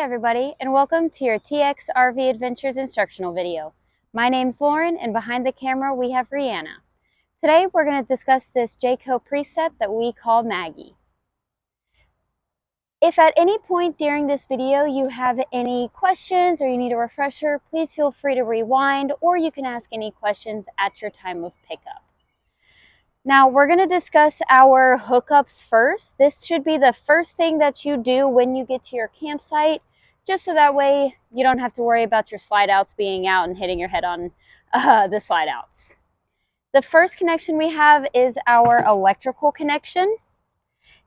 everybody, and welcome to your TxRvAdventures instructional video. My name's Lauren, and behind the camera we have Rianna. Today we're going to discuss this Jayco Precept that we call Maggie. If at any point during this video you have any questions or you need a refresher, please feel free to rewind, or you can ask any questions at your time of pickup. Now we're going to discuss our hookups first. This should be the first thing that you do when you get to your campsite, just so that way you don't have to worry about your slide outs being out and hitting your head on the slide outs. The first connection we have is our electrical connection,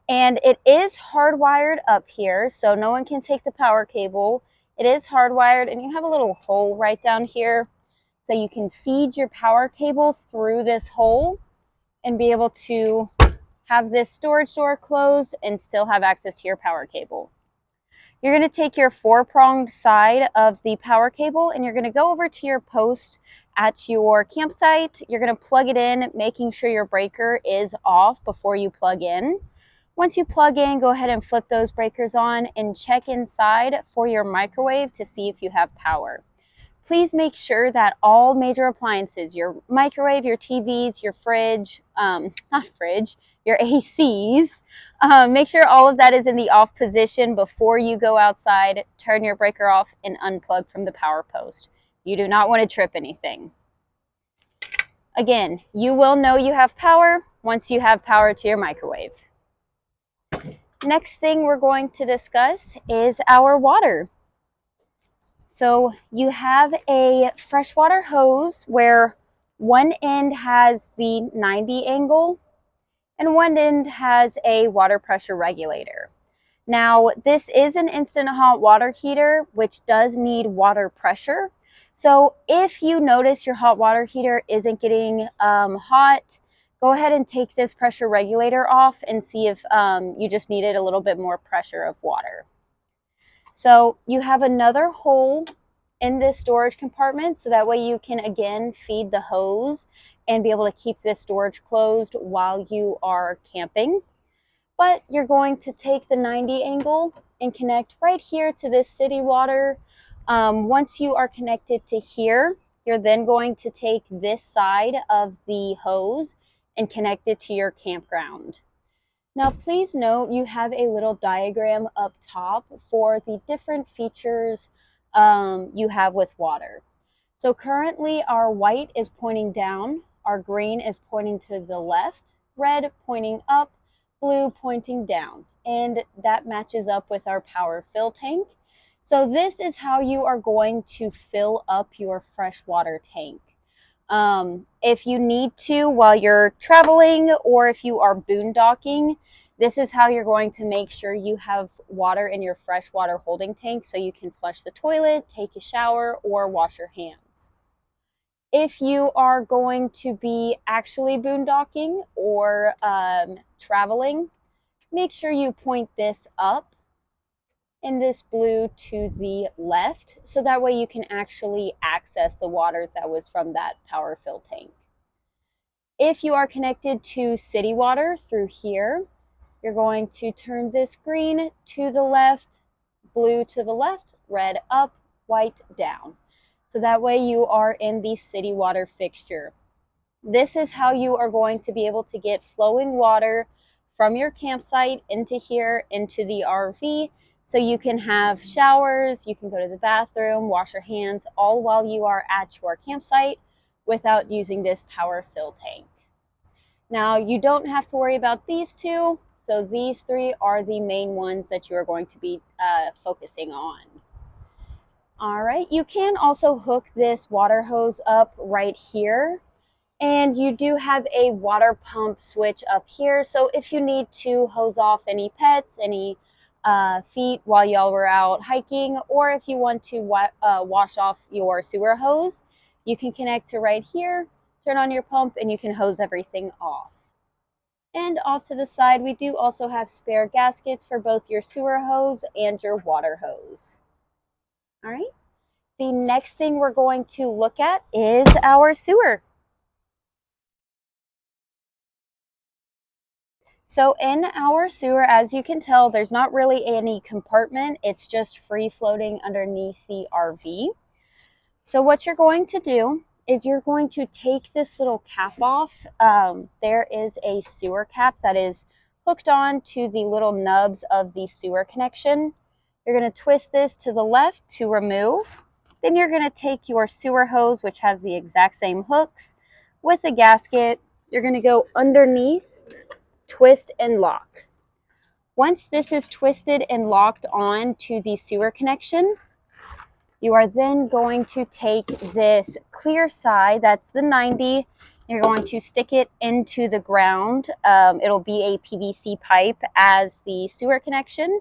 and it is hardwired up here, so no one can take the power cable. It is hardwired, and you have a little hole right down here, so you can feed your power cable through this hole and be able to have this storage door closed and still have access to your power cable. You're going to take your four-pronged side of the power cable and you're going to go over to your post at your campsite. You're going to plug it in, making sure your breaker is off before you plug in. Once you plug in, go ahead and flip those breakers on and check inside for your microwave to see if you have power. Please make sure that all major appliances, your microwave, your TVs, your fridge, your ACs, make sure all of that is in the off position before you go outside. Turn your breaker off and unplug from the power post. You do not want to trip anything. Again, you will know you have power once you have power to your microwave. Next thing we're going to discuss is our water. So you have a freshwater hose where one end has the 90 angle and one end has a water pressure regulator. Now this is an instant hot water heater, which does need water pressure. So if you notice your hot water heater isn't getting hot, go ahead and take this pressure regulator off and see if you just needed a little bit more pressure of water. So you have another hole in this storage compartment, so that way you can again feed the hose and be able to keep this storage closed while you are camping. But you're going to take the 90 angle and connect right here to this city water. Once you are connected to here, you're then going to take this side of the hose and connect it to your campground. Now please note you have a little diagram up top for the different features you have with water. So currently our white is pointing down, our green is pointing to the left, red pointing up, blue pointing down, and that matches up with our power fill tank. So this is how you are going to fill up your freshwater tank. If you need to while you're traveling or if you are boondocking, this is how you're going to make sure you have water in your freshwater holding tank so you can flush the toilet, take a shower, or wash your hands. If you are going to be actually boondocking or traveling, make sure you point this up and this blue to the left, so that way you can actually access the water that was from that power fill tank. If you are connected to city water through here, you're going to turn this green to the left, blue to the left, red up, white down. So that way you are in the city water fixture. This is how you are going to be able to get flowing water from your campsite into here, into the RV, so you can have showers, you can go to the bathroom, wash your hands, all while you are at your campsite without using this power fill tank. Now you don't have to worry about these two, so these three are the main ones that you are going to be focusing on. All right, you can also hook this water hose up right here. And you do have a water pump switch up here, so if you need to hose off any pets, any feet while y'all were out hiking, or if you want to wash off your sewer hose, you can connect to right here, turn on your pump, and you can hose everything off. And off to the side, we do also have spare gaskets for both your sewer hose and your water hose. All right, the next thing we're going to look at is our sewer. So in our sewer, as you can tell, there's not really any compartment. It's just free floating underneath the RV. So what you're going to do is you're going to take this little cap off. There is a sewer cap that is hooked on to the little nubs of the sewer connection. You're going to twist this to the left to remove. Then you're going to take your sewer hose, which has the exact same hooks, with a gasket. You're going to go underneath, twist, and lock. Once this is twisted and locked on to the sewer connection, you are then going to take this clear side, that's the 90, you're going to stick it into the ground. It'll be a PVC pipe as the sewer connection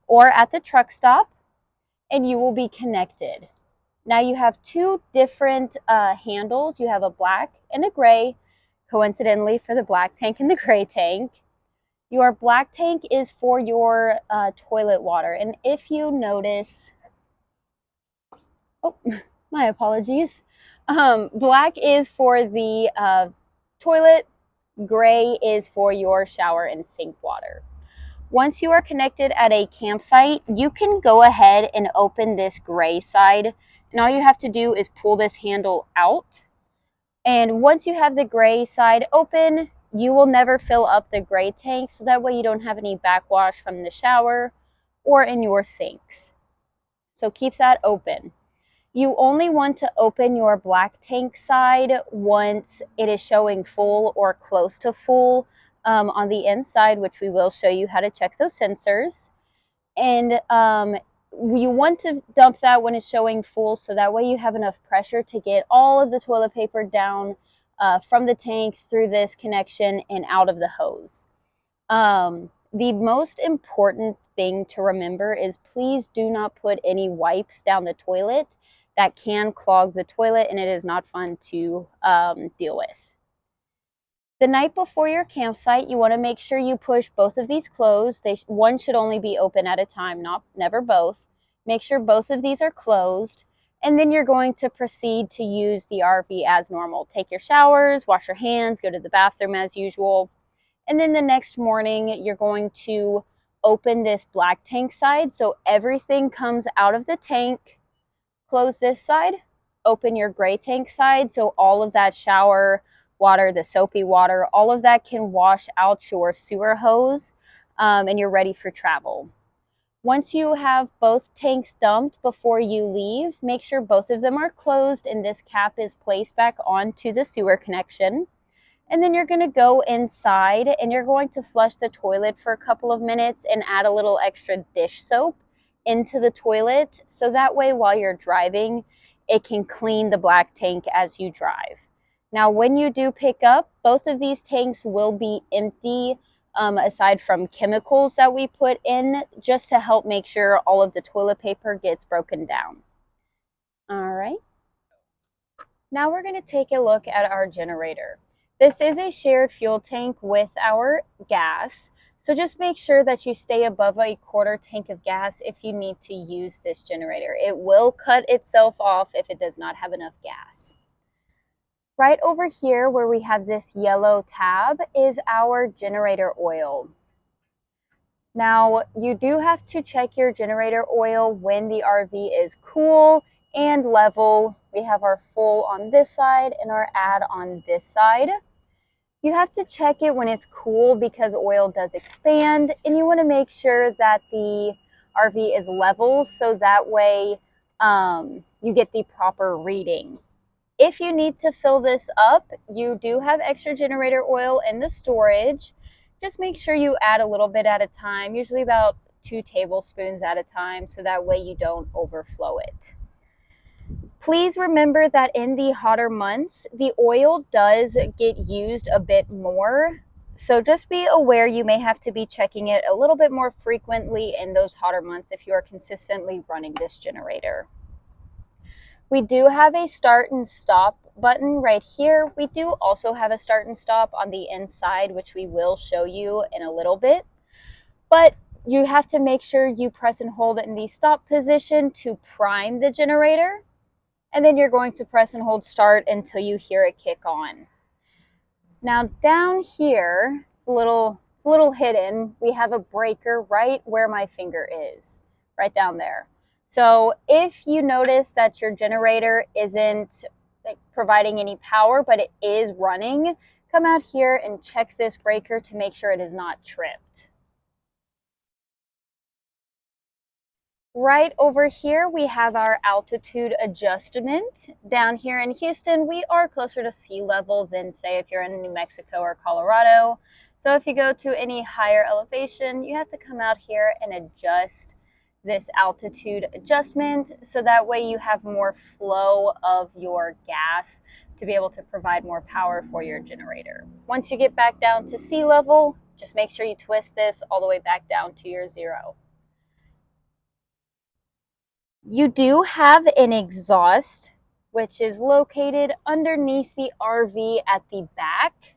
or at the truck stop, and you will be connected. Now you have two different handles. You have a black and a gray, coincidentally for the black tank and the gray tank. Your black tank is for your toilet water, and if you notice, oh, my apologies. Black is for the toilet, gray is for your shower and sink water. Once you are connected at a campsite, you can go ahead and open this gray side, and all you have to do is pull this handle out. And once you have the gray side open, you will never fill up the gray tank, so that way you don't have any backwash from the shower or in your sinks. So keep that open. You only want to open your black tank side once it is showing full or close to full on the inside, which we will show you how to check those sensors. And you want to dump that when it's showing full, so that way you have enough pressure to get all of the toilet paper down from the tank through this connection and out of the hose. The most important thing to remember is please do not put any wipes down the toilet. That can clog the toilet, and it is not fun to deal with. The night before your campsite, you want to make sure you push both of these closed. One should only be open at a time, never both. Make sure both of these are closed, and then you're going to proceed to use the RV as normal. Take your showers, wash your hands, go to the bathroom as usual, and then the next morning you're going to open this black tank side so everything comes out of the tank. Close this side, open your gray tank side so all of that shower water, the soapy water, all of that can wash out your sewer hose and you're ready for travel. Once you have both tanks dumped before you leave, make sure both of them are closed and this cap is placed back onto the sewer connection. And then you're going to go inside and you're going to flush the toilet for a couple of minutes and add a little extra dish soap into the toilet, so that way while you're driving it can clean the black tank as you drive. Now when you do pick up, both of these tanks will be empty aside from chemicals that we put in, just to help make sure all of the toilet paper gets broken down. All right, now we're going to take a look at our generator. This is a shared fuel tank with our gas. So just make sure that you stay above a quarter tank of gas if you need to use this generator. It will cut itself off if it does not have enough gas. Right over here where we have this yellow tab is our generator oil. Now you do have to check your generator oil when the RV is cool and level. We have our full on this side and our add on this side. You have to check it when it's cool because oil does expand, and you want to make sure that the RV is level so that way you get the proper reading. If you need to fill this up, you do have extra generator oil in the storage. Just make sure you add a little bit at a time, usually about 2 tablespoons at a time, so that way you don't overflow it. Please remember that in the hotter months, the oil does get used a bit more. So just be aware you may have to be checking it a little bit more frequently in those hotter months if you are consistently running this generator. We do have a start and stop button right here. We do also have a start and stop on the inside, which we will show you in a little bit. But you have to make sure you press and hold it in the stop position to prime the generator. And then you're going to press and hold start until you hear it kick on. Now down here, it's a little It's a little hidden. We have a breaker right where my finger is, right down there. So if you notice that your generator isn't providing any power, but it is running, come out here and check this breaker to make sure it is not tripped. Right over here, we have our altitude adjustment. Down here in Houston, we are closer to sea level than, say, if you're in New Mexico or Colorado. So if you go to any higher elevation, you have to come out here and adjust this altitude adjustment so that way you have more flow of your gas to be able to provide more power for your generator. Once you get back down to sea level, just make sure you twist this all the way back down to your 0. You do have an exhaust, which is located underneath the RV at the back.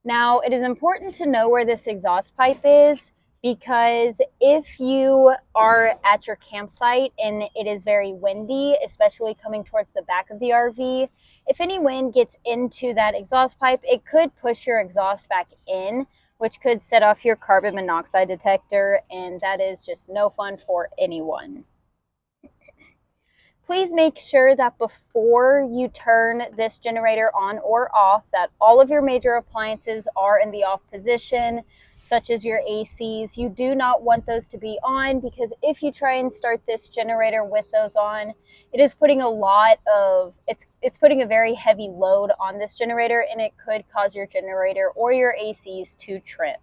Now, it is important to know where this exhaust pipe is because if you are at your campsite and it is very windy, especially coming towards the back of the RV, if any wind gets into that exhaust pipe, it could push your exhaust back in, which could set off your carbon monoxide detector, and that is just no fun for anyone. Please make sure that before you turn this generator on or off, that all of your major appliances are in the off position, such as your ACs. You do not want those to be on because if you try and start this generator with those on, it is putting it's putting a very heavy load on this generator, and it could cause your generator or your ACs to trip.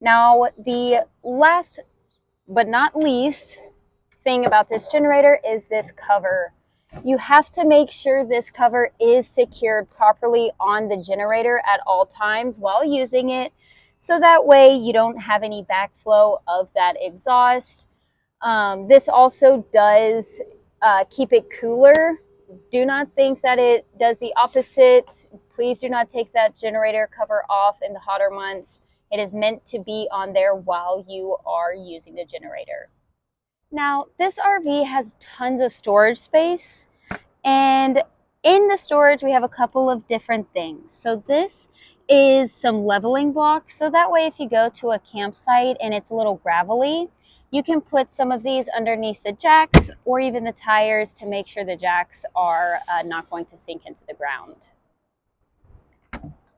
Now, the last but not least thing about this generator is this cover. You have to make sure this cover is secured properly on the generator at all times while using it, so that way you don't have any backflow of that exhaust. This also does keep it cooler. Do not think that it does the opposite. Please do not take that generator cover off in the hotter months. It is meant to be on there while you are using the generator. Now, this RV has tons of storage space, and in the storage we have a couple of different things. So this is some leveling blocks, so that way if you go to a campsite and it's a little gravelly, you can put some of these underneath the jacks or even the tires to make sure the jacks are not going to sink into the ground.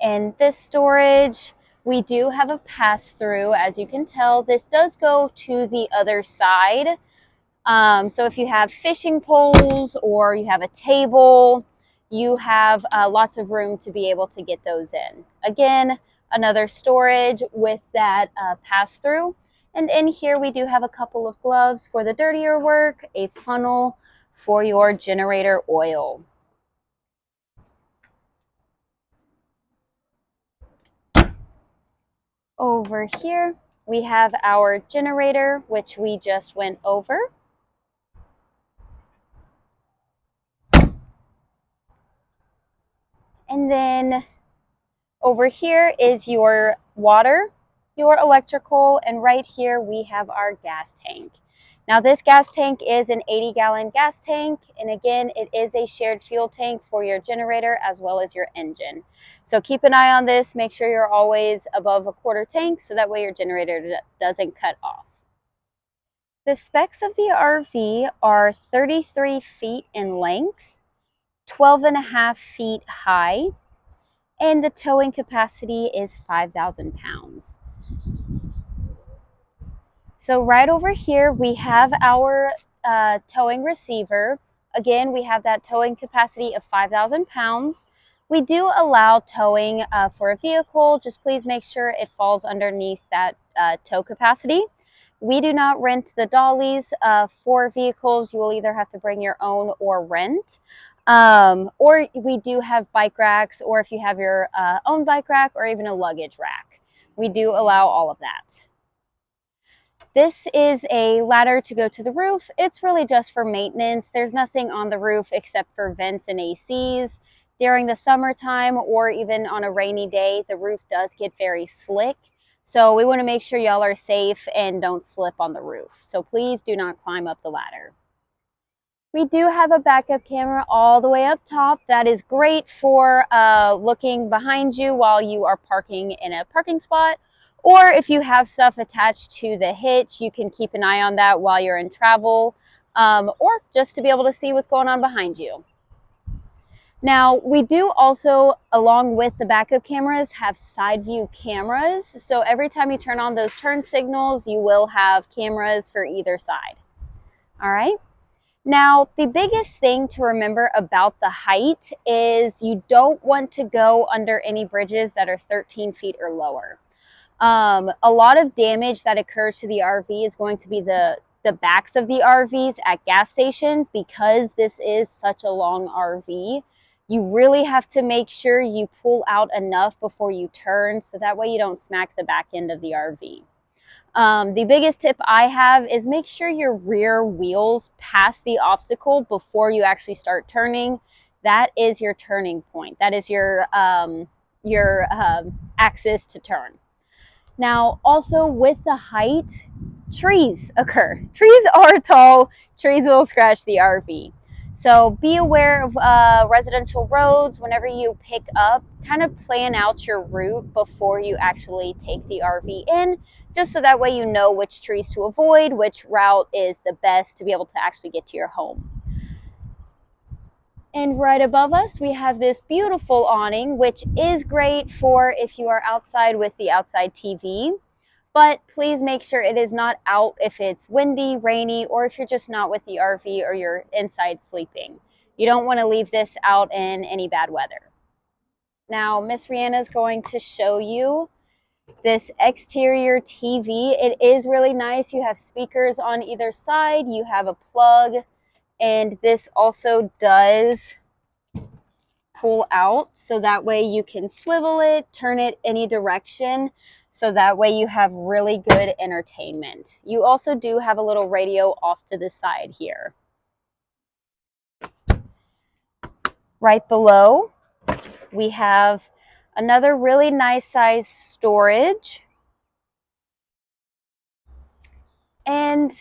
In this storage, we do have a pass-through. As you can tell, this does go to the other side. So if you have fishing poles or you have a table, you have lots of room to be able to get those in. Again, another storage with that pass-through. And in here we do have a couple of gloves for the dirtier work, a funnel for your generator oil. Over here, we have our generator, which we just went over. And then over here is your water, your electrical, and right here we have our gas tank. Now this gas tank is an 80-gallon gas tank, and again, it is a shared fuel tank for your generator as well as your engine. So keep an eye on this, make sure you're always above a quarter tank so that way your generator doesn't cut off. The specs of the RV are 33 feet in length, 12.5 feet high, and the towing capacity is 5,000 pounds. So right over here, we have our towing receiver. Again, we have that towing capacity of 5,000 pounds. We do allow towing for a vehicle. Just please make sure it falls underneath that tow capacity. We do not rent the dollies for vehicles. You will either have to bring your own or rent. Or we do have bike racks, or if you have your own bike rack or even a luggage rack. We do allow all of that. This is a ladder to go to the roof. It's really just for maintenance. There's nothing on the roof except for vents and ACs. During the summertime or even on a rainy day, the roof does get very slick. So we want to make sure y'all are safe and don't slip on the roof. So please do not climb up the ladder. We do have a backup camera all the way up top. That is great for looking behind you while you are parking in a parking spot. Or if you have stuff attached to the hitch, you can keep an eye on that while you're in travel, or just to be able to see what's going on behind you. Now, we do also, along with the backup cameras, have side view cameras. So every time you turn on those turn signals, you will have cameras for either side. All right. Now, the biggest thing to remember about the height is you don't want to go under any bridges that are 13 feet or lower. A lot of damage that occurs to the RV is going to be the backs of the RVs at gas stations because this is such a long RV. You really have to make sure you pull out enough before you turn so that way you don't smack the back end of the RV. The biggest tip I have is make sure your rear wheels pass the obstacle before you actually start turning. That is your turning point. That is your axis to turn. Now, also with the height, trees occur. Trees are tall. Trees will scratch the RV. So be aware of residential roads whenever you pick up. Kind of plan out your route before you actually take the RV in, just so that way you know which trees to avoid, which route is the best to be able to actually get to your home. And right above us, we have this beautiful awning, which is great for if you are outside with the outside TV. But please make sure it is not out if it's windy, rainy, or if you're just not with the RV or you're inside sleeping. You don't want to leave this out in any bad weather. Now, Miss Rianna is going to show you this exterior TV. It is really nice. You have speakers on either side. You have a plug, and this also does pull out so that way you can swivel it, turn it any direction, so that way you have really good entertainment. You also do have a little radio off to the side here. Right below, we have another really nice size storage. And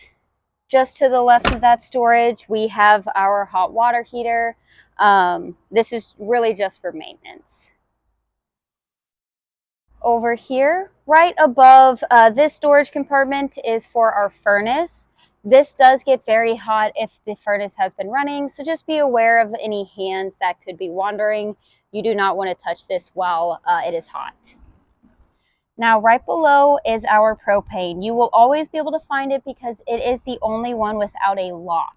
just to the left of that storage, we have our hot water heater. This is really just for maintenance. Over here, right above this storage compartment is for our furnace. This does get very hot if the furnace has been running, so just be aware of any hands that could be wandering. You do not want to touch this while it is hot. Now, right below is our propane. You will always be able to find it because it is the only one without a lock.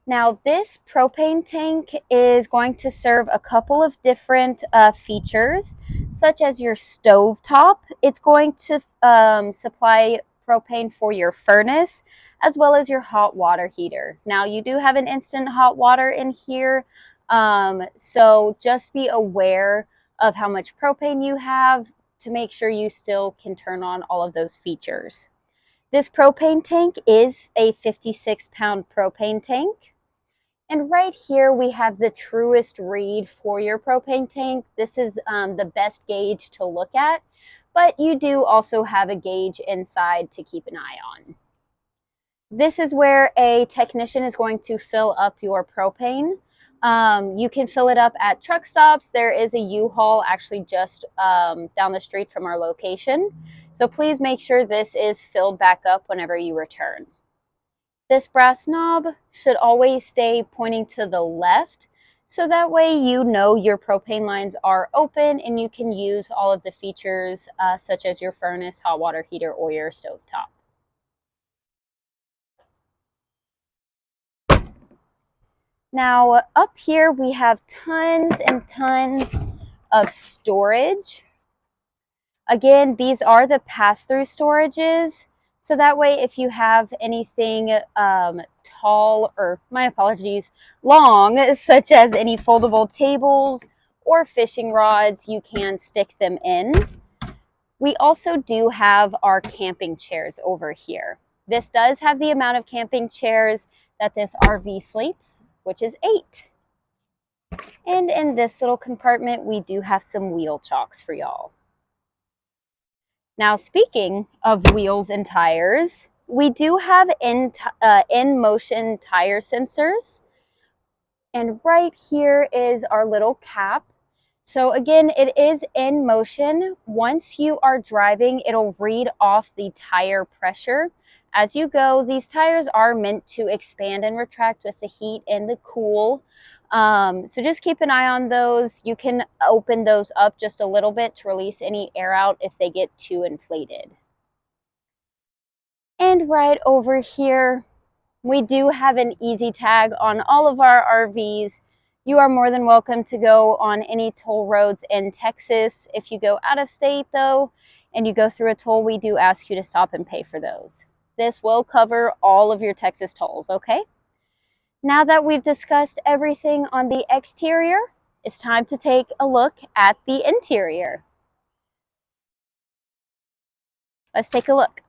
Now, this propane tank is going to serve a couple of different features, such as your stove top. It's going to supply propane for your furnace, as well as your hot water heater. Now, you do have an instant hot water in here, so just be aware of how much propane you have to make sure you still can turn on all of those features. This propane tank is a 56-pound propane tank. And right here we have the truest read for your propane tank. This is the best gauge to look at, but you do also have a gauge inside to keep an eye on. This is where a technician is going to fill up your propane. You can fill it up at truck stops. There is a U-Haul actually just down the street from our location. So please make sure this is filled back up whenever you return. This brass knob should always stay pointing to the left, so that way you know your propane lines are open and you can use all of the features such as your furnace, hot water heater, or your stove top. Now up here we have tons and tons of storage. Again, these are the pass-through storages. So that way, if you have anything tall, or my apologies, long, such as any foldable tables or fishing rods, you can stick them in. We also do have our camping chairs over here. This does have the amount of camping chairs that this RV sleeps, which is 8. And in this little compartment, we do have some wheel chocks for y'all. Now, speaking of wheels and tires, we do have in motion tire sensors. And right here is our little cap. So again, it is in motion. Once you are driving, it'll read off the tire pressure. As you go, these tires are meant to expand and retract with the heat and the cool. So just keep an eye on those. You can open those up just a little bit to release any air out if they get too inflated. And right over here, we do have an easy tag on all of our RVs. You are more than welcome to go on any toll roads in Texas. If you go out of state though, and you go through a toll, we do ask you to stop and pay for those. This will cover all of your Texas tolls, okay? Now that we've discussed everything on the exterior, it's time to take a look at the interior. Let's take a look.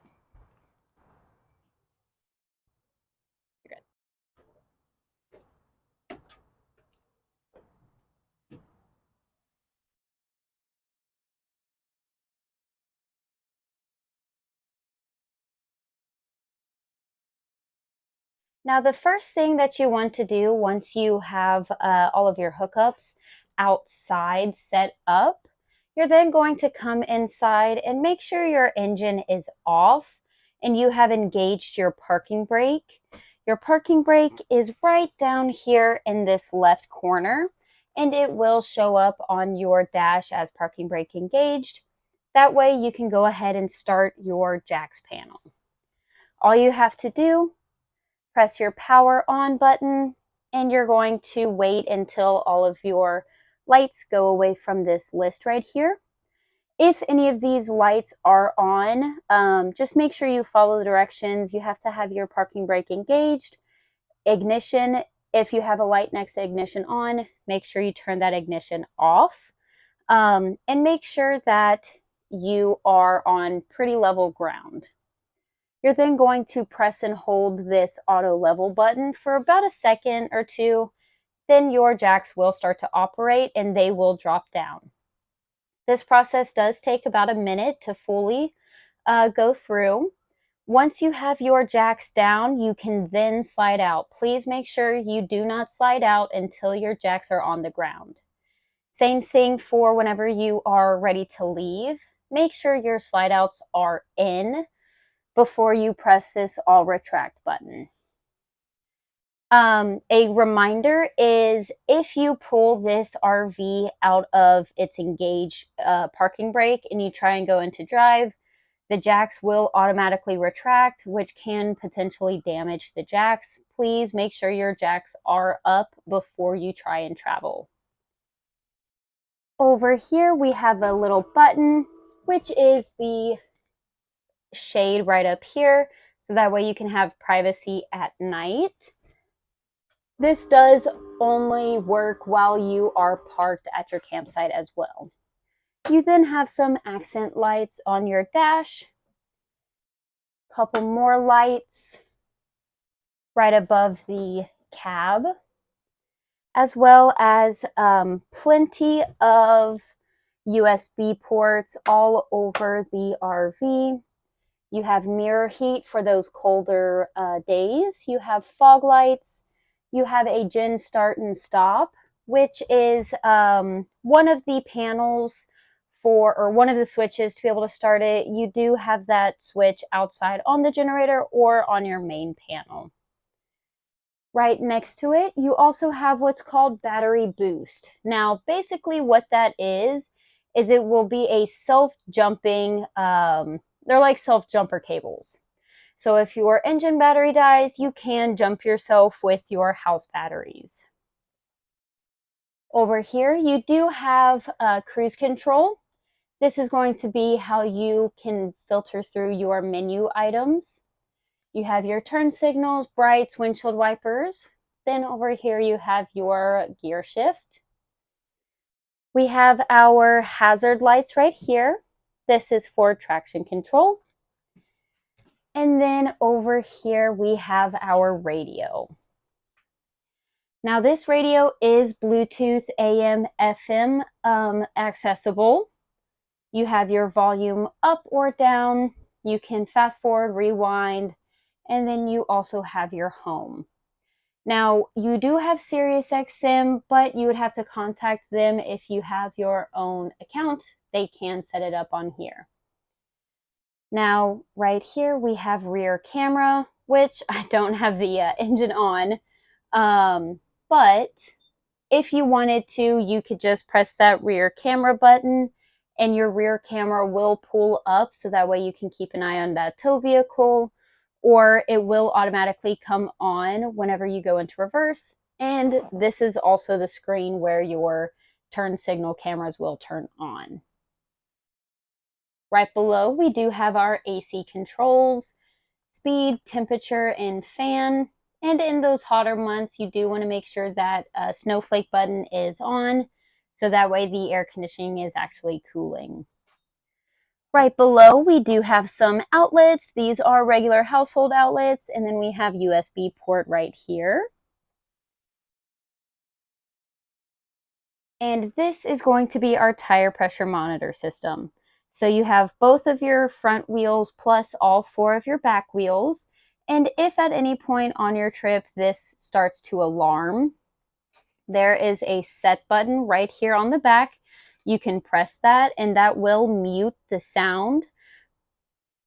Now, the first thing that you want to do once you have all of your hookups outside set up, you're then going to come inside and make sure your engine is off and you have engaged your parking brake. Your parking brake is right down here in this left corner, and it will show up on your dash as parking brake engaged. That way you can go ahead and start your jacks panel. All you have to do, press your power on button, and you're going to wait until all of your lights go away from this list right here. If any of these lights are on, just make sure you follow the directions. You have to have your parking brake engaged. Ignition, if you have a light next to ignition on, make sure you turn that ignition off. And make sure that you are on pretty level ground. You're then going to press and hold this auto level button for about a second or two. Then your jacks will start to operate and they will drop down. This process does take about a minute to fully go through. Once you have your jacks down, you can then slide out. Please make sure you do not slide out until your jacks are on the ground. Same thing for whenever you are ready to leave. Make sure your slide outs are in before you press this all retract button. A reminder is if you pull this RV out of its engaged parking brake and you try and go into drive, the jacks will automatically retract, which can potentially damage the jacks. Please make sure your jacks are up before you try and travel. Over here we have a little button, which is the shade right up here, so that way you can have privacy at night. This does only work while you are parked at your campsite as well. You then have some accent lights on your dash, a couple more lights right above the cab, as well as plenty of USB ports all over the RV. You have mirror heat for those colder days. You have fog lights. You have a gen start and stop, which is one of the panels or one of the switches to be able to start it. You do have that switch outside on the generator or on your main panel. Right next to it, you also have what's called battery boost. Now, basically what that is it will be a self-jumping, they're like self-jumper cables. So if your engine battery dies, you can jump yourself with your house batteries. Over here, you do have cruise control. This is going to be how you can filter through your menu items. You have your turn signals, brights, windshield wipers. Then over here you have your gear shift. We have our hazard lights right here. This is for traction control. And then over here we have our radio. Now this radio is Bluetooth AM, FM accessible. You have your volume up or down. You can fast forward, rewind, and then you also have your home. Now, you do have SiriusXM, but you would have to contact them if you have your own account. They can set it up on here. Now, right here, we have rear camera, which I don't have the engine on, but if you wanted to, you could just press that rear camera button and your rear camera will pull up so that way you can keep an eye on that tow vehicle, or it will automatically come on whenever you go into reverse. And this is also the screen where your turn signal cameras will turn on. Right below, we do have our AC controls, speed, temperature, and fan. And in those hotter months, you do want to make sure that snowflake button is on, so that way the air conditioning is actually cooling. Right below, we do have some outlets. These are regular household outlets, and then we have USB port right here. And this is going to be our tire pressure monitor system. So you have both of your front wheels plus all 4 of your back wheels. And if at any point on your trip this starts to alarm, there is a set button right here on the back. You can press that and that will mute the sound,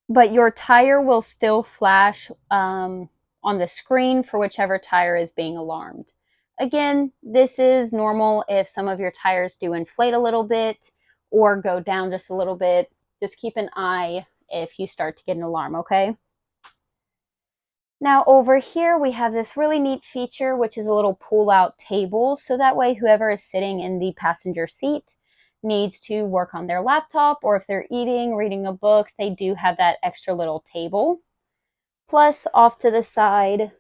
but your tire will still flash on the screen for whichever tire is being alarmed. Again, this is normal if some of your tires do inflate a little bit or go down just a little bit. Just keep an eye if you start to get an alarm, okay? Now over here, we have this really neat feature, which is a little pull-out table. So that way, whoever is sitting in the passenger seat needs to work on their laptop, or if they're eating, reading a book, they do have that extra little table. Plus, off to the side,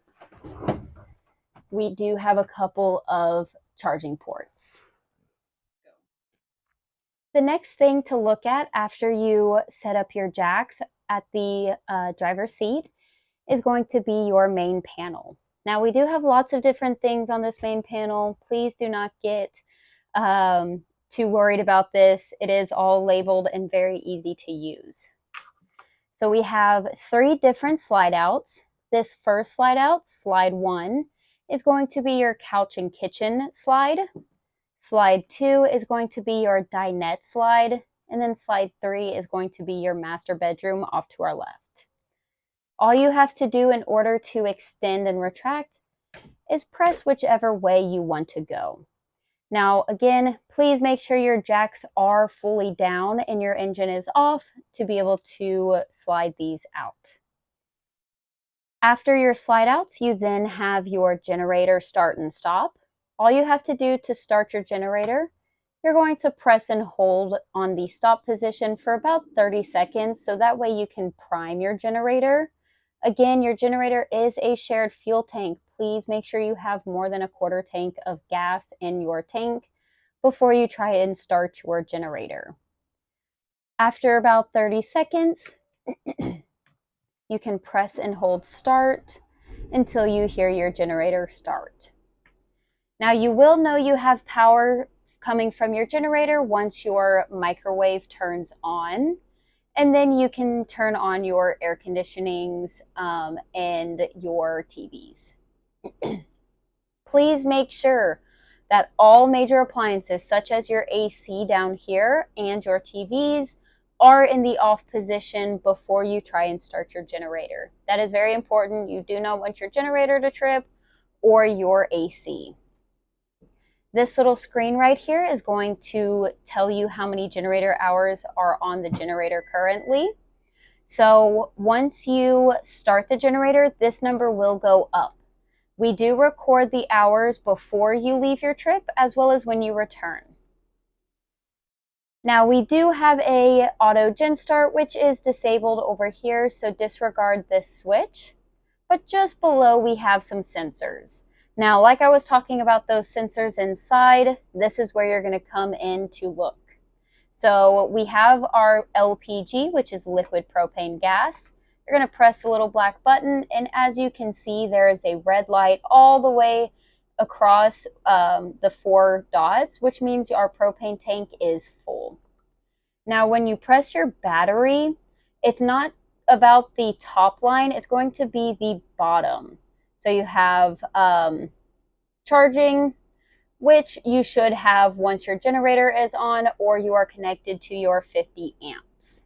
we do have a couple of charging ports. The next thing to look at after you set up your jacks at the driver's seat is going to be your main panel. Now, we do have lots of different things on this main panel. Please do not get too worried about this. It is all labeled and very easy to use. So we have 3 different slide outs. This first slide out, slide 1, is going to be your couch and kitchen slide. Slide 2 is going to be your dinette slide. And then slide 3 is going to be your master bedroom off to our left. All you have to do in order to extend and retract is press whichever way you want to go. Now, again, please make sure your jacks are fully down and your engine is off to be able to slide these out. After your slide outs, you then have your generator start and stop. All you have to do to start your generator, you're going to press and hold on the stop position for about 30 seconds, so that way you can prime your generator. Again, your generator is a shared fuel tank. Please make sure you have more than a quarter tank of gas in your tank before you try and start your generator. After about 30 seconds, you can press and hold start until you hear your generator start. Now, you will know you have power coming from your generator once your microwave turns on. And then you can turn on your air conditionings and your TVs. Please make sure that all major appliances, such as your AC down here and your TVs, are in the off position before you try and start your generator. That is very important. You do not want your generator to trip or your AC. This little screen right here is going to tell you how many generator hours are on the generator currently. So once you start the generator, this number will go up. We do record the hours before you leave your trip as well as when you return. Now, we do have a auto gen start, which is disabled over here, so disregard this switch. But just below, we have some sensors. Now, like I was talking about those sensors inside, this is where you're going to come in to look. So we have our LPG, which is liquid propane gas. You're going to press the little black button, and as you can see, there is a red light all the way across the 4 dots, which means our propane tank is full. Now, when you press your battery, it's not about the top line, it's going to be the bottom. So you have charging, which you should have once your generator is on or you are connected to your 50 amps.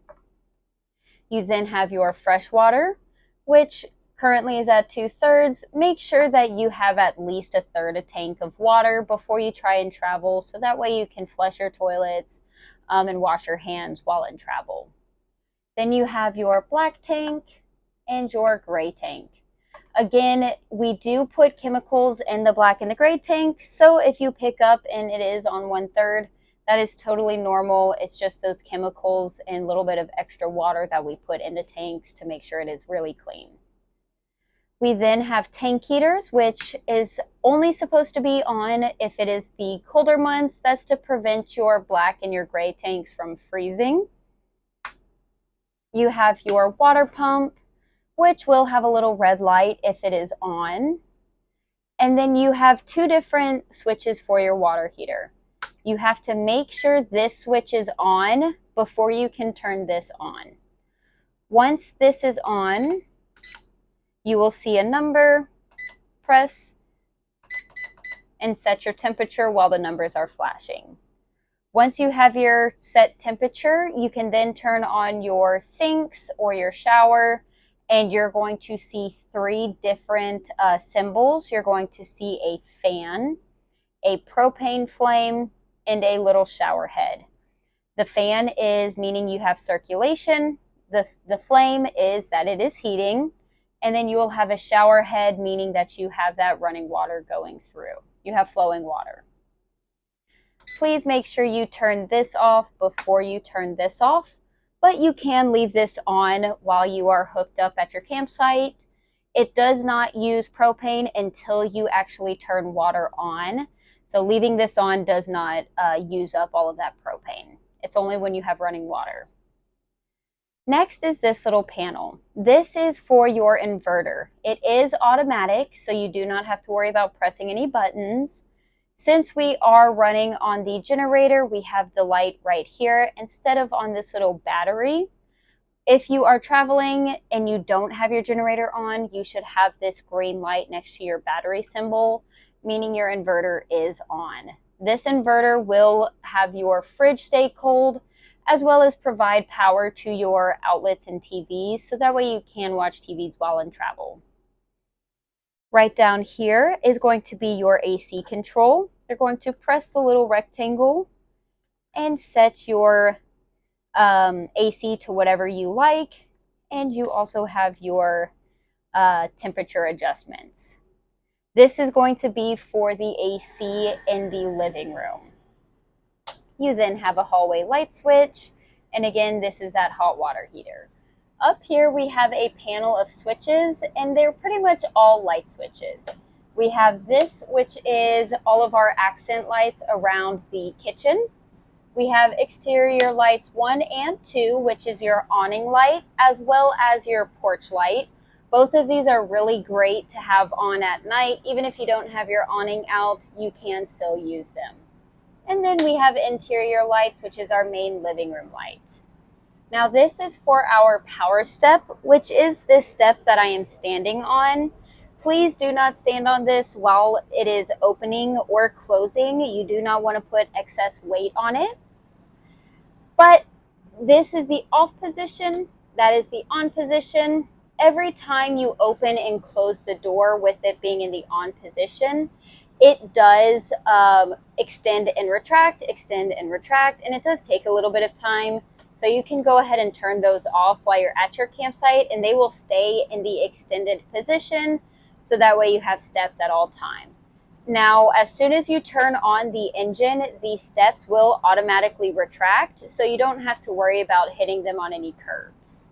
You then have your fresh water, which currently is at 2/3. Make sure that you have at least 1/3 a tank of water before you try and travel, so that way you can flush your toilets and wash your hands while in travel. Then you have your black tank and your gray tank. Again, we do put chemicals in the black and the gray tank, so if you pick up and it is on 1/3, that is totally normal. It's just those chemicals and a little bit of extra water that we put in the tanks to make sure it is really clean. We then have tank heaters, which is only supposed to be on if it is the colder months. That's to prevent your black and your gray tanks from freezing. You have your water pump, which will have a little red light if it is on. And then you have 2 different switches for your water heater. You have to make sure this switch is on before you can turn this on. Once this is on, you will see a number. Press and set your temperature while the numbers are flashing. Once you have your set temperature, you can then turn on your sinks or your shower, and you're going to see 3 different symbols. You're going to see a fan, a propane flame, and a little shower head. The fan is meaning you have circulation. The flame is that it is heating. And then you will have a shower head, meaning that you have that running water going through. You have flowing water. Please make sure you turn this off before you turn this off, but you can leave this on while you are hooked up at your campsite. It does not use propane until you actually turn water on. So leaving this on does not use up all of that propane. It's only when you have running water. Next is this little panel. This is for your inverter. It is automatic, so you do not have to worry about pressing any buttons. Since we are running on the generator, we have the light right here instead of on this little battery. If you are traveling and you don't have your generator on, you should have this green light next to your battery symbol, meaning your inverter is on. This inverter will have your fridge stay cold, as well as provide power to your outlets and TVs, so that way you can watch TVs while in travel. Right down here is going to be your AC control. You're going to press the little rectangle and set your AC to whatever you like, and you also have your temperature adjustments. This is going to be for the AC in the living room. You then have a hallway light switch, and again, this is that hot water heater. Up here we have a panel of switches, and they're pretty much all light switches. We have this, which is all of our accent lights around the kitchen. We have exterior lights 1 and 2, which is your awning light, as well as your porch light. Both of these are really great to have on at night. Even if you don't have your awning out, you can still use them. And then we have interior lights, which is our main living room light. Now this is for our power step, which is this step that I am standing on. Please do not stand on this while it is opening or closing. You do not want to put excess weight on it. But this is the off position, that is the on position. Every time you open and close the door with it being in the on position, it does extend and retract, and it does take a little bit of time. So you can go ahead and turn those off while you're at your campsite, and they will stay in the extended position, so that way you have steps at all time. Now, as soon as you turn on the engine, the steps will automatically retract, so you don't have to worry about hitting them on any curbs.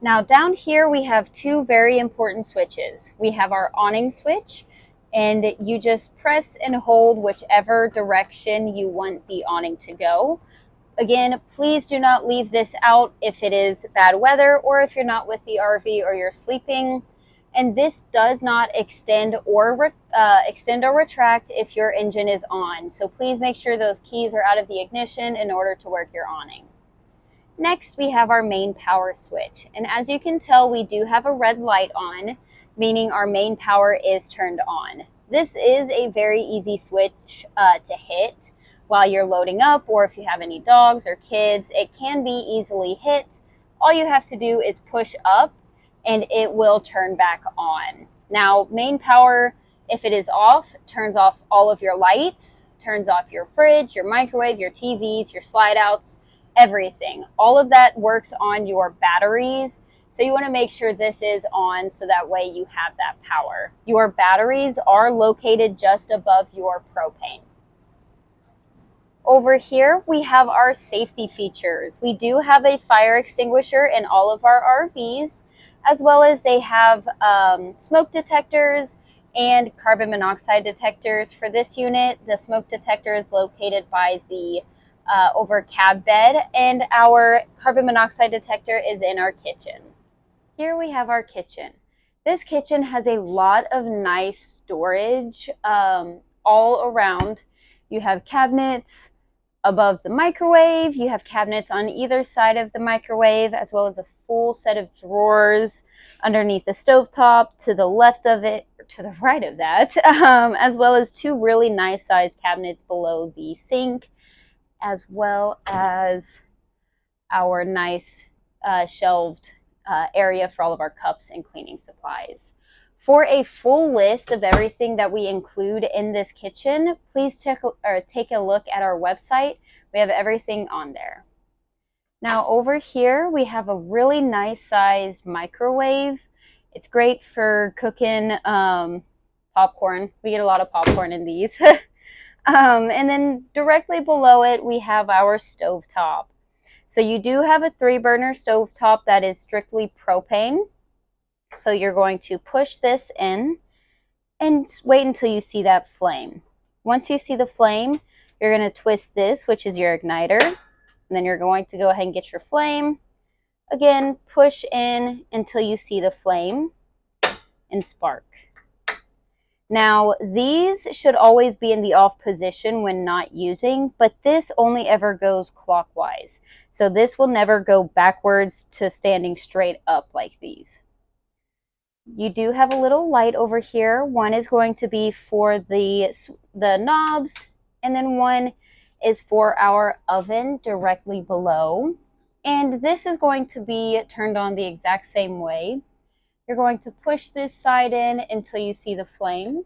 Now down here we have 2 very important switches. We have our awning switch, and you just press and hold whichever direction you want the awning to go. Again, please do not leave this out if it is bad weather or if you're not with the RV or you're sleeping. And this does not extend or retract if your engine is on. So please make sure those keys are out of the ignition in order to work your awning. Next, we have our main power switch. And as you can tell, we do have a red light on, meaning our main power is turned on. This is a very easy switch to hit while you're loading up, or if you have any dogs or kids, it can be easily hit. All you have to do is push up and it will turn back on. Now, main power, if it is off, turns off all of your lights, turns off your fridge, your microwave, your TVs, your slide outs, everything. All of that works on your batteries. So you want to make sure this is on so that way you have that power. Your batteries are located just above your propane. Over here, we have our safety features. We do have a fire extinguisher in all of our RVs, as well as they have smoke detectors and carbon monoxide detectors. For this unit, the smoke detector is located by the over cab bed, and our carbon monoxide detector is in our kitchen. Here we have our kitchen. This kitchen has a lot of nice storage all around. You have cabinets above the microwave, you have cabinets on either side of the microwave, as well as a full set of drawers underneath the stovetop, to the left of it, or to the right of that, as well as two really nice sized cabinets below the sink, as well as our nice shelved area for all of our cups and cleaning supplies. For a full list of everything that we include in this kitchen, please take a look at our website. We have everything on there. Now over here, we have a really nice sized microwave. It's great for cooking popcorn. We get a lot of popcorn in these. And then directly below it, we have our stovetop. So you do have a 3-burner stovetop that is strictly propane. So you're going to push this in and wait until you see that flame. Once you see the flame, you're going to twist this, which is your igniter. And then you're going to go ahead and get your flame. Again, push in until you see the flame and spark. Now, these should always be in the off position when not using, but this only ever goes clockwise. So this will never go backwards to standing straight up like these. You do have a little light over here. One is going to be for the knobs, and then one is for our oven directly below. And this is going to be turned on the exact same way. You're going to push this side in until you see the flame.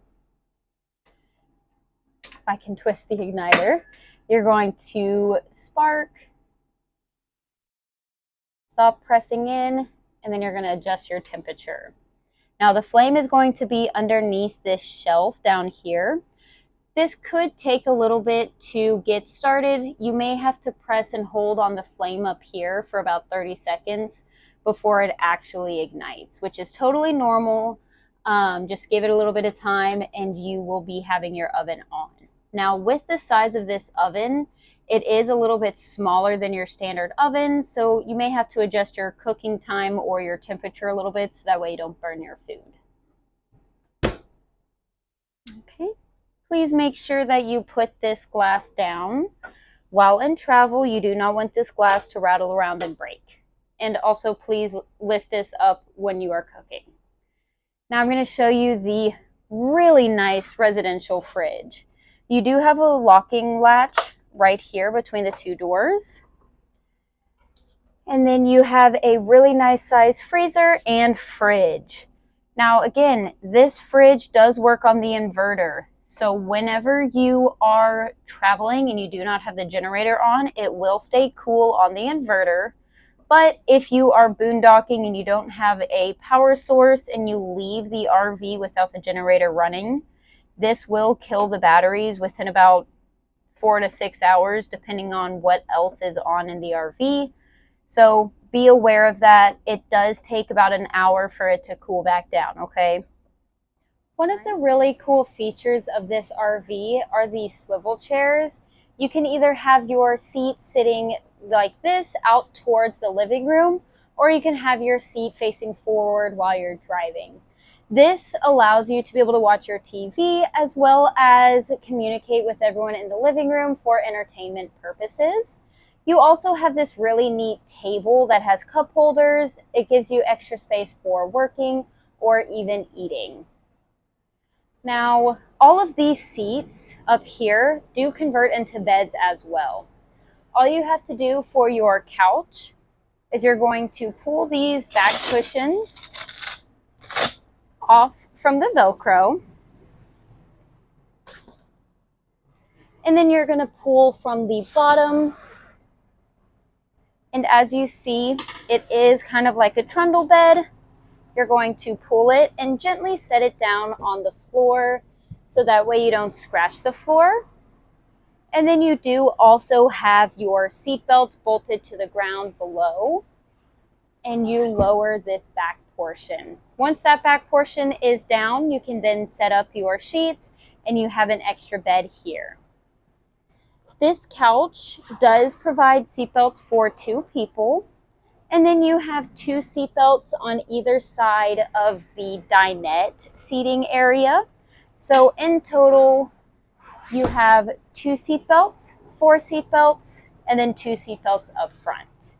I can twist the igniter. You're going to spark, stop pressing in, and then you're going to adjust your temperature. Now the flame is going to be underneath this shelf down here. This could take a little bit to get started. You may have to press and hold on the flame up here for about 30 seconds before it actually ignites, which is totally normal. Just give it a little bit of time and you will be having your oven on. Now with the size of this oven, it is a little bit smaller than your standard oven, so you may have to adjust your cooking time or your temperature a little bit so that way you don't burn your food. Okay, please make sure that you put this glass down. While in travel, you do not want this glass to rattle around and break. And also please lift this up when you are cooking. Now I'm going to show you the really nice residential fridge. You do have a locking latch right here between the two doors. And then you have a really nice size freezer and fridge. Now again, this fridge does work on the inverter. So whenever you are traveling and you do not have the generator on, it will stay cool on the inverter. But if you are boondocking and you don't have a power source and you leave the RV without the generator running, this will kill the batteries within about 4 to 6 hours, depending on what else is on in the RV. So be aware of that. It does take about an hour for it to cool back down, okay? One of the really cool features of this RV are these swivel chairs. You can either have your seat sitting like this out towards the living room, or you can have your seat facing forward while you're driving. This allows you to be able to watch your TV as well as communicate with everyone in the living room for entertainment purposes. You also have this really neat table that has cup holders. It gives you extra space for working or even eating. Now, all of these seats up here do convert into beds as well. All you have to do for your couch is you're going to pull these back cushions off from the Velcro. And then you're going to pull from the bottom. And as you see, it is kind of like a trundle bed. You're going to pull it and gently set it down on the floor so that way you don't scratch the floor. And then you do also have your seat belts bolted to the ground below, and you lower this back portion. Once that back portion is down, you can then set up your sheets and you have an extra bed here. This couch does provide seat belts for 2 people. And then you have 2 seat belts on either side of the dinette seating area. So in total, you have 2 seat belts, 4 seat belts, and then 2 seat belts up front.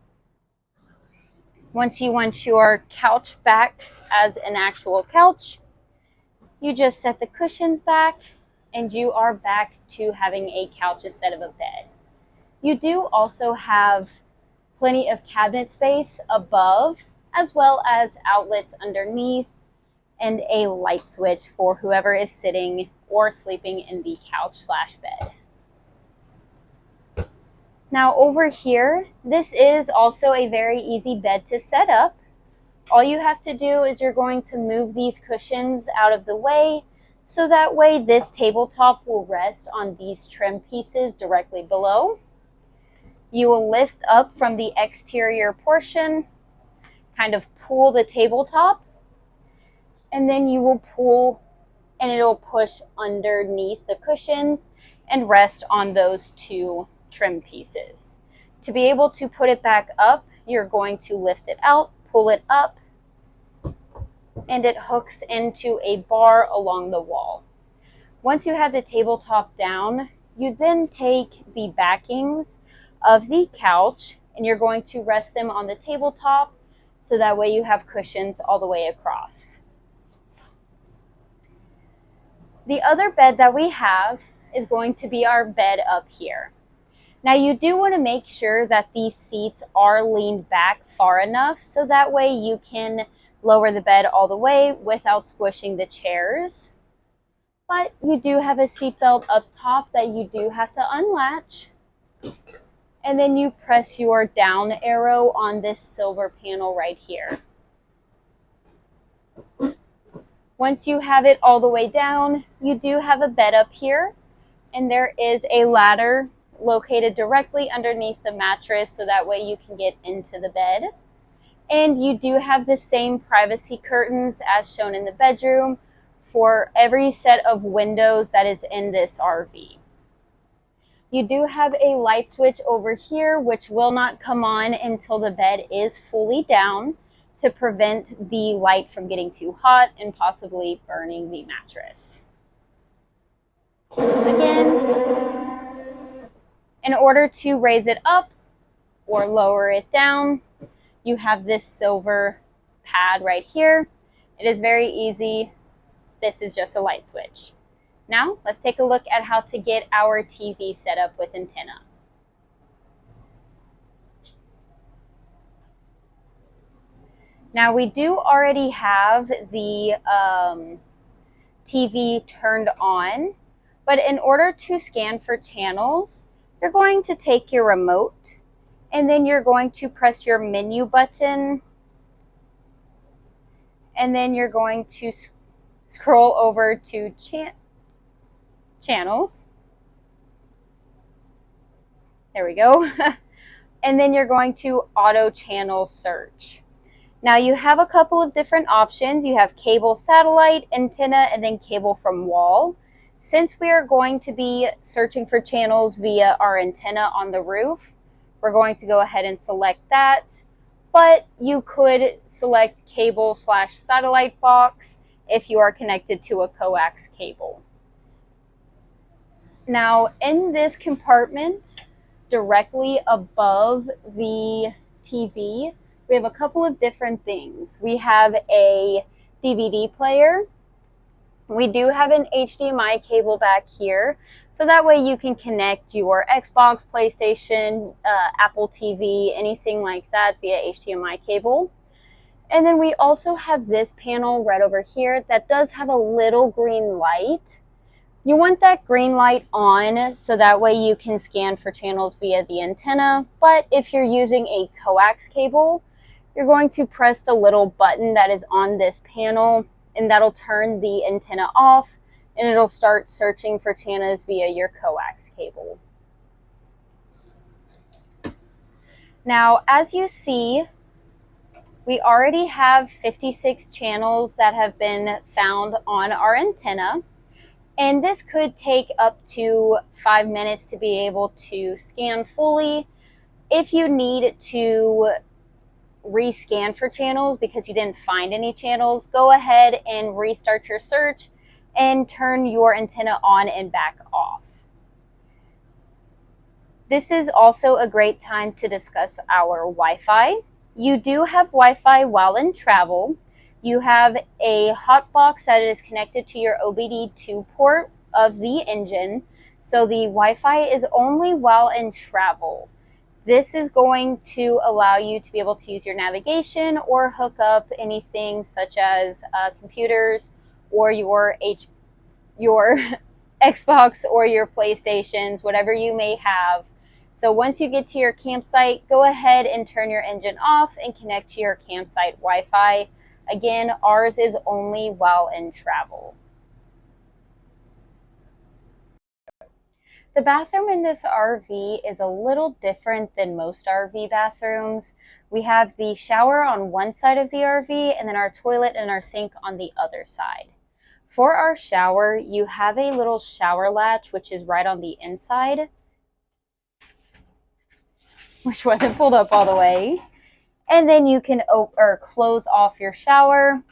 Once you want your couch back as an actual couch, you just set the cushions back and you are back to having a couch instead of a bed. You do also have plenty of cabinet space above, as well as outlets underneath and a light switch for whoever is sitting or sleeping in the couch/bed. Now over here, this is also a very easy bed to set up. All you have to do is you're going to move these cushions out of the way so that way this tabletop will rest on these trim pieces directly below. You will lift up from the exterior portion, kind of pull the tabletop, and then you will pull and it'll push underneath the cushions and rest on those 2 trim pieces. To be able to put it back up, you're going to lift it out, pull it up, and it hooks into a bar along the wall. Once you have the tabletop down, you then take the backings of the couch and you're going to rest them on the tabletop so that way you have cushions all the way across. The other bed that we have is going to be our bed up here. Now you do want to make sure that these seats are leaned back far enough so that way you can lower the bed all the way without squishing the chairs. But you do have a seat belt up top that you do have to unlatch. And then you press your down arrow on this silver panel right here. Once you have it all the way down, you do have a bed up here, and there is a ladder located directly underneath the mattress so that way you can get into the bed. And you do have the same privacy curtains as shown in the bedroom for every set of windows that is in this RV. You do have a light switch over here which will not come on until the bed is fully down to prevent the light from getting too hot and possibly burning the mattress. Again, in order to raise it up or lower it down, you have this silver pad right here. It is very easy. This is just a light switch. Now, let's take a look at how to get our TV set up with antenna. Now, we do already have the TV turned on, but in order to scan for channels, you're going to take your remote and then you're going to press your menu button and then you're going to scroll over to channels. There we go. And then you're going to auto channel search. Now you have a couple of different options. You have cable, satellite, antenna, and then cable from wall. Since we are going to be searching for channels via our antenna on the roof, we're going to go ahead and select that. But you could select cable/satellite box if you are connected to a coax cable. Now in this compartment, directly above the TV, we have a couple of different things. We have a DVD player. We do have an HDMI cable back here, so that way you can connect your Xbox, PlayStation, Apple TV, anything like that via HDMI cable. And then we also have this panel right over here that does have a little green light. You want that green light on so that way you can scan for channels via the antenna, but if you're using a coax cable, you're going to press the little button that is on this panel, and that'll turn the antenna off, and it'll start searching for channels via your coax cable. Now, as you see, we already have 56 channels that have been found on our antenna. And this could take up to 5 minutes to be able to scan fully. If you need to rescan for channels because you didn't find any channels, go ahead and restart your search and turn your antenna on and back off. This is also a great time to discuss our Wi-Fi. You do have Wi-Fi while in travel. You have a hot box that is connected to your OBD2 port of the engine, so the Wi-Fi is only while in travel. This is going to allow you to be able to use your navigation or hook up anything such as computers or your Xbox or your PlayStations, whatever you may have. So once you get to your campsite, go ahead and turn your engine off and connect to your campsite Wi-Fi. Again, ours is only while in travel. The bathroom in this RV is a little different than most RV bathrooms. We have the shower on one side of the RV and then our toilet and our sink on the other side. For our shower, you have a little shower latch, which is right on the inside, which wasn't pulled up all the way. And then you can close off your shower.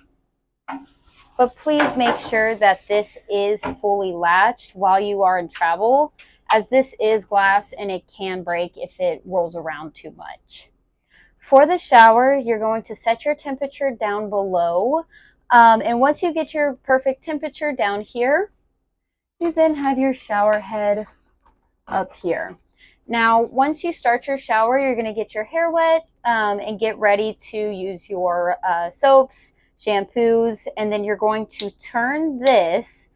But please make sure that this is fully latched while you are in travel, as this is glass and it can break if it rolls around too much. For the shower, you're going to set your temperature down below. And once you get your perfect temperature down here, you then have your shower head up here. Now, once you start your shower, you're going to get your hair wet and get ready to use your soaps, shampoos, and then you're going to turn this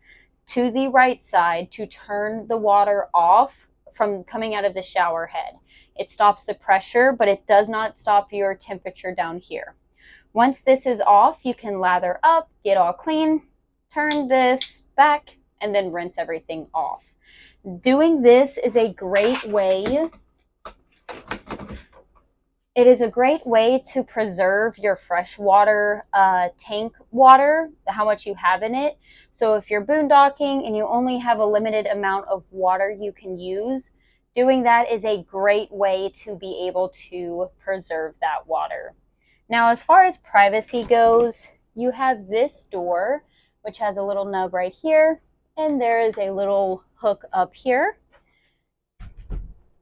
to the right side to turn the water off from coming out of the shower head. It stops the pressure, but it does not stop your temperature down here. Once this is off, you can lather up, get all clean, turn this back, and then rinse everything off. Doing this is a great way. It is a great way to preserve your freshwater tank water, how much you have in it. So if you're boondocking and you only have a limited amount of water you can use, doing that is a great way to be able to preserve that water. Now, as far as privacy goes, you have this door, which has a little nub right here, and there is a little hook up here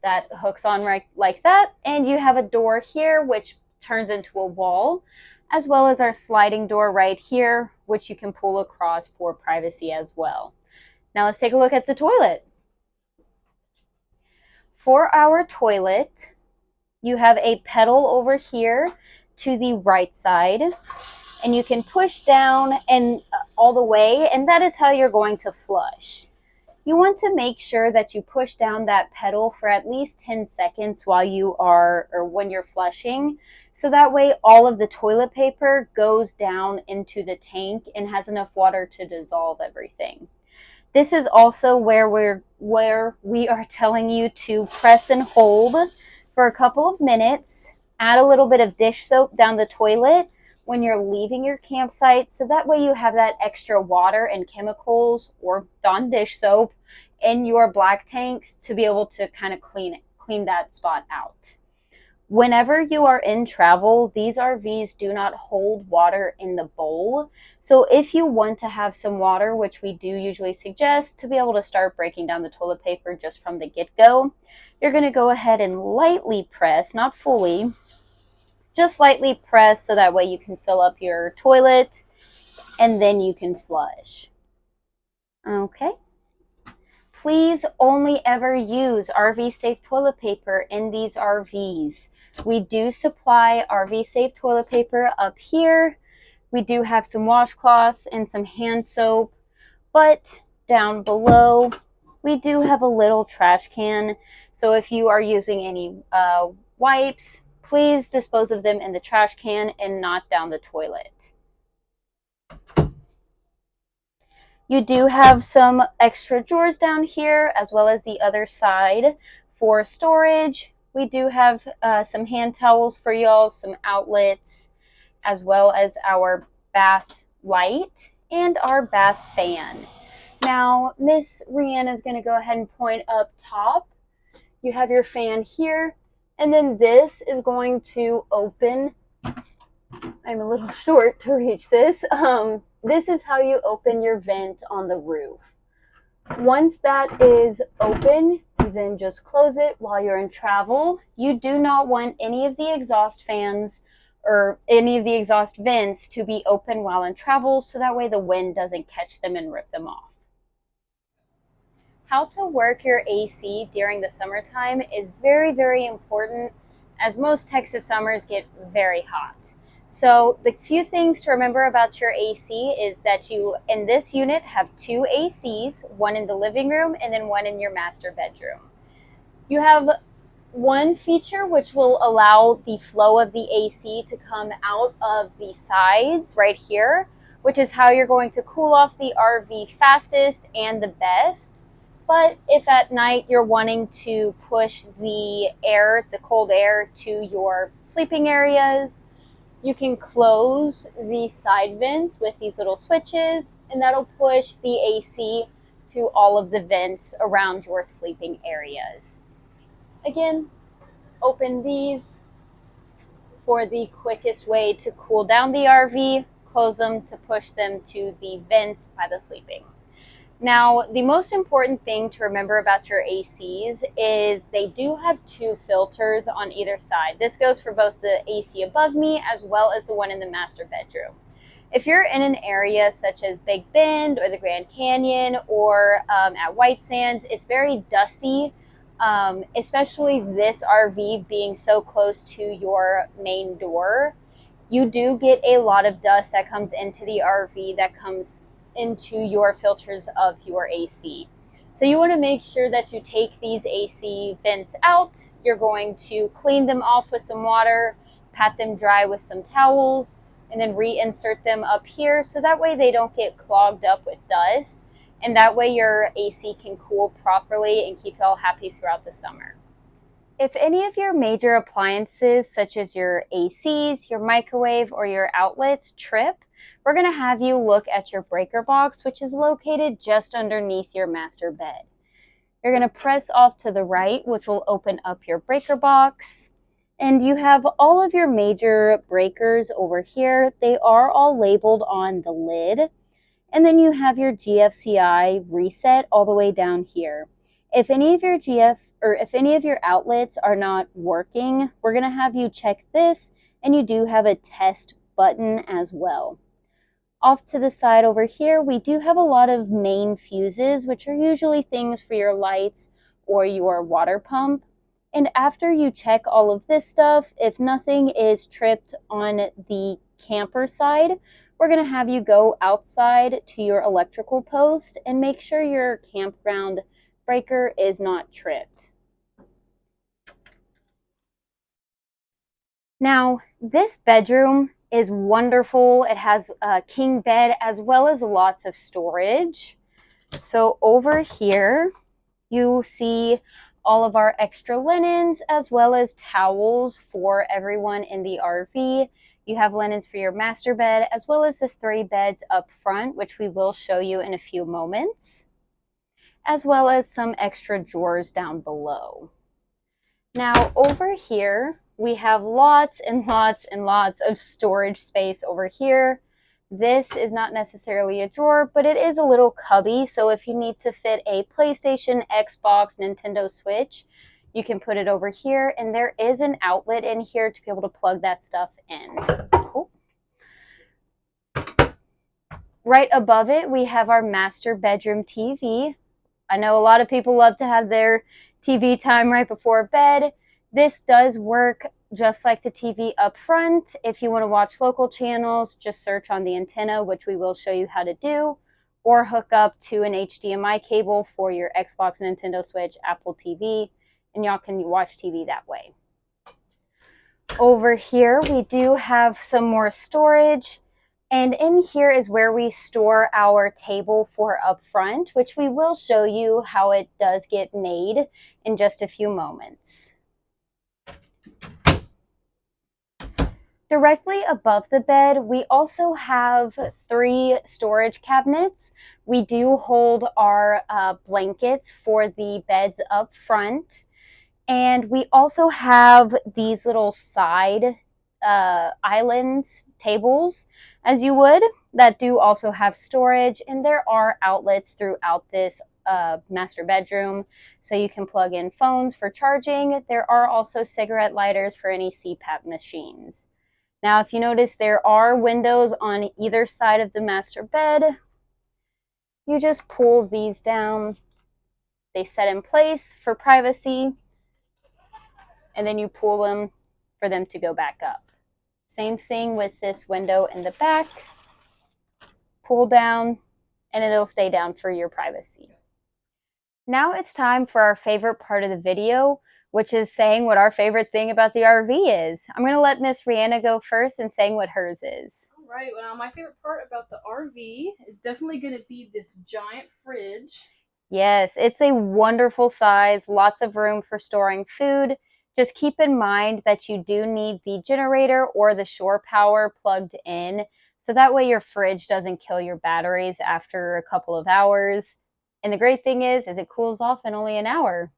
that hooks on right like that, and you have a door here which turns into a wall, as well as our sliding door right here, which you can pull across for privacy as well. Now let's take a look at the toilet. For our toilet, you have a pedal over here to the right side, and you can push down and all the way, and that is how you're going to flush. You want to make sure that you push down that pedal for at least 10 seconds while you are, or when you're flushing, so that way all of the toilet paper goes down into the tank and has enough water to dissolve everything. This is also where we are telling you to press and hold for a couple of minutes, add a little bit of dish soap down the toilet when you're leaving your campsite, so that way you have that extra water and chemicals or Dawn dish soap in your black tanks to be able to kind of clean that spot out. Whenever you are in travel, these RVs do not hold water in the bowl. So if you want to have some water, which we do usually suggest to be able to start breaking down the toilet paper just from the get-go, you're going to go ahead and lightly press, not fully, just lightly press so that way you can fill up your toilet and then you can flush. Okay. Please only ever use RV safe toilet paper in these RVs. We do supply RV safe toilet paper up here. We do have some washcloths and some hand soap, but down below we do have a little trash can. So if you are using any wipes, please dispose of them in the trash can and not down the toilet. You do have some extra drawers down here as well as the other side for storage. We do have some hand towels for y'all, some outlets, as well as our bath light and our bath fan. Now, Miss Rianna is going to go ahead and point up top. You have your fan here, and then this is going to open. I'm a little short to reach this. This is how you open your vent on the roof. Once that is open, you then just close it while you're in travel. You do not want any of the exhaust fans or any of the exhaust vents to be open while in travel, so that way the wind doesn't catch them and rip them off. How to work your AC during the summertime is very, very important, as most Texas summers get very hot. So the few things to remember about your AC is that you, in this unit, have two ACs, one in the living room and then one in your master bedroom. You have one feature which will allow the flow of the AC to come out of the sides right here, which is how you're going to cool off the RV fastest and the best. But if at night you're wanting to push the air, the cold air, to your sleeping areas, you can close the side vents with these little switches, and that'll push the AC to all of the vents around your sleeping areas. Again, open these for the quickest way to cool down the RV, close them to push them to the vents by the sleeping. Now, the most important thing to remember about your ACs is they do have two filters on either side. This goes for both the AC above me as well as the one in the master bedroom. If you're in an area such as Big Bend or the Grand Canyon or at White Sands, it's very dusty, especially this RV being so close to your main door. You do get a lot of dust that comes into the RV that comes into your filters of your AC. So you want to make sure that you take these AC vents out. You're going to clean them off with some water, pat them dry with some towels, and then reinsert them up here so that way they don't get clogged up with dust, and that way your AC can cool properly and keep you all happy throughout the summer. If any of your major appliances such as your ACs, your microwave, or your outlets trip, we're going to have you look at your breaker box, which is located just underneath your master bed. You're going to press off to the right, which will open up your breaker box. And you have all of your major breakers over here. They are all labeled on the lid. And then you have your GFCI reset all the way down here. If any of your outlets are not working, we're going to have you check this, and you do have a test button as well. Off to the side over here, we do have a lot of main fuses, which are usually things for your lights or your water pump. And after you check all of this stuff, if nothing is tripped on the camper side, we're going to have you go outside to your electrical post and make sure your campground breaker is not tripped. Now, this bedroom is wonderful. It has a king bed as well as lots of storage. So over here, you see all of our extra linens as well as towels for everyone in the RV. You have linens for your master bed as well as the 3 beds up front, which we will show you in a few moments, as well as some extra drawers down below. Now over here, we have lots and lots and lots of storage space over here. This is not necessarily a drawer, but it is a little cubby. So if you need to fit a PlayStation, Xbox, Nintendo Switch, you can put it over here. And there is an outlet in here to be able to plug that stuff in. Oh. Right above it, we have our master bedroom TV. I know a lot of people love to have their TV time right before bed. This does work just like the TV up front. If you want to watch local channels, just search on the antenna, which we will show you how to do, or hook up to an HDMI cable for your Xbox, Nintendo Switch, Apple TV, and y'all can watch TV that way. Over here, we do have some more storage. And in here is where we store our table for up front, which we will show you how it does get made in just a few moments. Directly above the bed, we also have 3 storage cabinets. We do hold our blankets for the beds up front. And we also have these little side islands, tables, as you would, that do also have storage. And there are outlets throughout this master bedroom, so you can plug in phones for charging. There are also cigarette lighters for any CPAP machines. Now, if you notice, there are windows on either side of the master bed. You just pull these down. They set in place for privacy, and then you pull them for them to go back up. Same thing with this window in the back. Pull down, and it'll stay down for your privacy. Now it's time for our favorite part of the video, which is saying what our favorite thing about the RV is. I'm going to let Miss Rianna go first and saying what hers is. All right, well, my favorite part about the RV is definitely going to be this giant fridge. Yes, it's a wonderful size, lots of room for storing food. Just keep in mind that you do need the generator or the shore power plugged in, so that way your fridge doesn't kill your batteries after a couple of hours. And the great thing is it cools off in only an hour.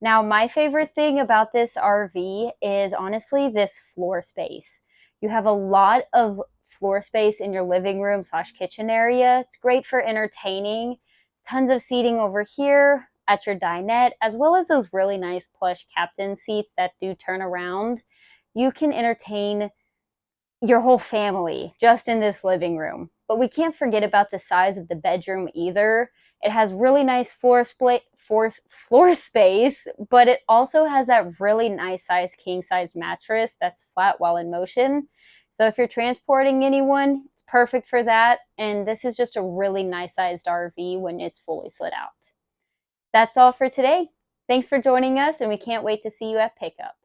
Now, my favorite thing about this RV is honestly this floor space. You have a lot of floor space in your living room / kitchen area. It's great for entertaining. Tons of seating over here at your dinette, as well as those really nice plush captain seats that do turn around. You can entertain your whole family just in this living room. But we can't forget about the size of the bedroom either. It has really nice floor space, but it also has that really nice size king size mattress that's flat while in motion. So if you're transporting anyone, it's perfect for that. And this is just a really nice sized RV when it's fully slid out. That's all for today. Thanks for joining us, and we can't wait to see you at pickup.